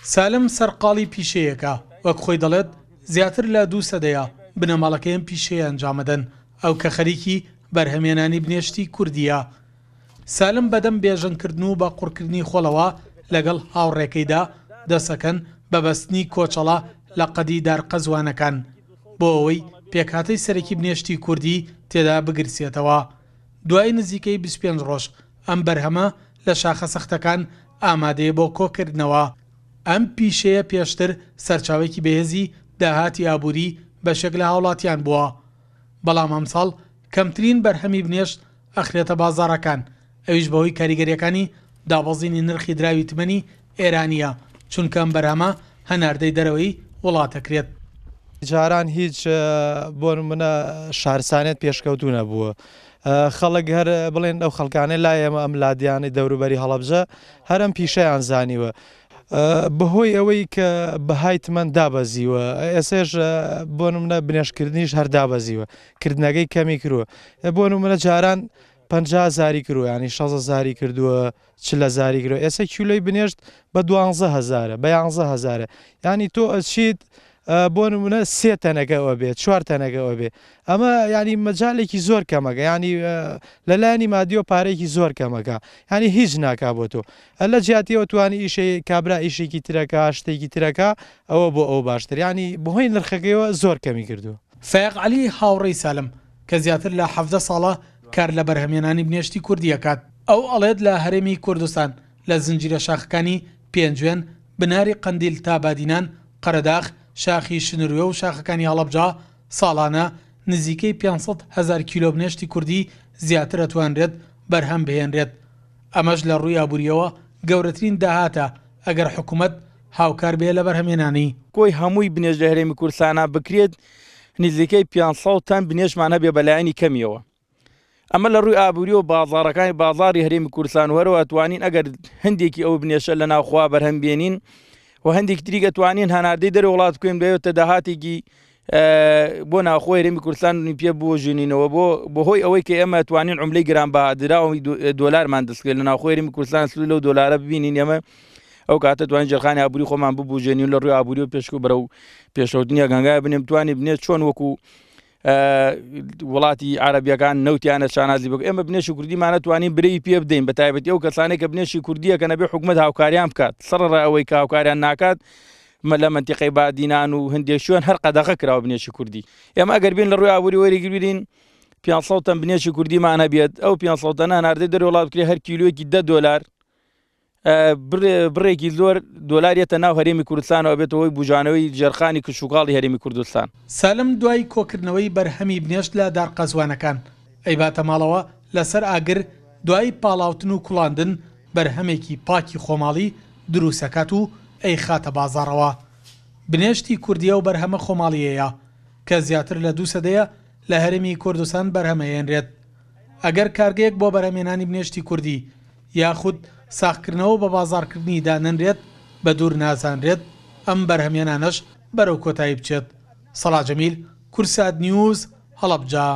سالم سەرقاڵی پیشەیەکە وەک خۆی دەڵێت زیاتر لە 2 سەدەیە بنەماڵەکەیان پیشەیە ئەنجامەدەن ئەو کە خەریکی بەرهەمێنانی بنێشتی کوردیە. سالم بەدەم بێژنکردن و بە قوڕکردنی خۆڵەوە لەگەڵ هاوڕێکەیدا دەسەکەن بە بەستنی کۆچەڵە لە قەدی دارقەزوانەکان بۆ ئەوەی پێکهاتەی سەرەکی بنێشتی کوردی تێدا بگرسێتەوە. دوای نزیکەی 25 ڕۆژ ئەم بەرهەمە لە شاخە سەختەکان ئامادەیە بۆ کۆکردنەوە. ئەم پیشەیە پێشتر سەرچاوێکی بەهێزی داهاتی ئابووری بەشێک لە هاوڵاتیان بووە، بەڵام ئەمساڵ کەمترین بەرهەمی بنێشت ئەخرێتە بازاڕەکان، ئەویش بەهۆی کاریگەریەکانی دابەزینی نرخی دراوی تمەنی ئێرانیە، چونکە ئەم بەرهەمە هەناردەی دەرەوەی وڵاتەکرێت. جاران هیچ بۆ منە شارسانێت پێشکەوتو نەبووە. خەڵک هەر بڵێن ئەو خەڵکانەی لای ئێمە ئەم لادیانەی دەوروبەری هەڵەبجە هەرم پیشەیان زانیوە بەهۆی ئەوەی کە بەهای تمەن دابەزیوە. ئێسێش بۆ منە بنێشکردنیش هەر دابەزیوە، کردنەکەی کەمی کردووە. بۆ منە جاران 50 زاری کردووە، ینی 16 زاری کردووە، 40 زاری کردووە. ئێستا کیلۆی بنێشت بە 12,000 بە 11,000. ینی تۆ ئەچیت بۆ نمونە 3 تەنەکەەوە بێت 4 تەنەکەەوە بێ. ئەمە ینی مەجالێکی زۆر کەمەکە، ینی لەلایەنی مادیۆ پارێکی زۆر کەمەکە، ینی هیچ ناکا بۆ تۆ. لە جیاتیەوە توانی ئیشی کابرا ئیشێکی ترەکە شتێکی ترەکە ئەوە بۆ ئەو باشتر، ینی بەهۆی نرخەکەیەوە زۆر کەمی کردو. فایق عەلی هاوڕێی سالم کە زیاتر لە 17 ساڵە کار لە بەرهەمێنانی بنێشتی کوردی دەکات، ئەو ئەڵێت لە هەرێمی کوردستان لە زنجیرە شاخەکانی پێنجوێن، بناری قەندیل تا بادینان، قەرەداغ، شاخی شنروێ و شاخەکانی هەڵەبجا ساڵانە نزیکەی 500,000 کیلۆ بنێشتی کوردی زیاتر ئەتوانرێت بەرهەم بهێنرێت. ئەمەش لە ڕووی ئابووریەوە گەورەترین داهاتە ئەگەر حکوومەت هاوکار بێ لە بەرهەمێنانی. کۆی هەمووی بنێش لە هەرێمی کوردستانە بکرێت نزیکەی 500 تەن بنێشمان هەبێ بەلایەنی کەمیەوە. ئەمە لە ڕووی ئابووری و بازاڕەکانی بازاری هەرێمی کوردستان وەرەوە ئەتوانین ئەگەر هەندێکی ئەو بنێشە لە ناوخوا بەرهەم بێنین و هەندێک تری دەتوانین هەناردەی دەرەوە وڵات بکەین بێتە داهاتێکی بۆ ناوخۆی هەرێمی کوردستان پێ بۆژێنینەوە بەهۆی ئەوەی کە ئێمە توانین عوملەی گرانبەهادراوی دۆلارمان دەستکرێت لە ناوخۆی هەرێمی کوردستان سلوی لەو دۆلارە ببینین ئێمە ئەو کاتە توانین جەرخانی ئابووری خۆمان ببوژێنین لە ڕووی ئابووری و پێشکو بەرەو پێشەوتنی گەنگای بنێم توانی بنێت چۆن وەکو وڵاتی عەرەبیەکان نەوتیانە شانازی بکە. ئێمە بنێشی کوردیمان نەتوانین برەی پێ بدەین، بە تایبەتی ئەو کەسانێک کە بنێشی کوردیە کە نەبێ حکوومەت هاوکاریان بکات سەرڕای ئەوەی کە هاوکاریان ناکات لە منتیقەی بادینان و هەندێک شوێن هەر قەدەغە کراوە بنێشی کوردی. ئێمە ئەگەر بین لە ڕووی ئابووری وەرەگیر ببین 500 تەن بنێشی کوردیمان هەبێت، ئەو 500 تەنە هەناردەی دەرەوە وڵات بکرێت هەر کیلۆیەکی 10 دۆلار بڕێکی زۆر دۆلاریەتە ناو هەرێمی کوردستانەوە بێتەوەی بوژانەوەی جەرخانی کشوکاڵی هەرێمی کوردستان. سالم دوای کۆکردنەوەی بەرهەمی بنێشت لە دارقەزوانەکان ئەیباتە ماڵەوە لەسەر ئاگر دوای پاڵاوتن و کوڵاندن بەرهەمێکی پاکی خۆماڵی دروستەکات و ئەی خاتە بازاڕەوە. بنێشتی کوردیە و بەرهەمە خۆماڵیەیە کە زیاتر لە 2 سەدەیە لە هەرێمی کوردستان بەرهەمەهێنرێت. ئەگەر کارگەیەک بۆ بەرهەمێنانی بنێشتی کوردی یاخود ساختکردنەوە بە بازارکردنی دانەنرێت بە دوور نازانرێت، ئەم بەرهەمێنانەش بەرەو کۆتایی بچێت. سەڵاح جەمیل، کورسات نیوز، هەڵەبجە.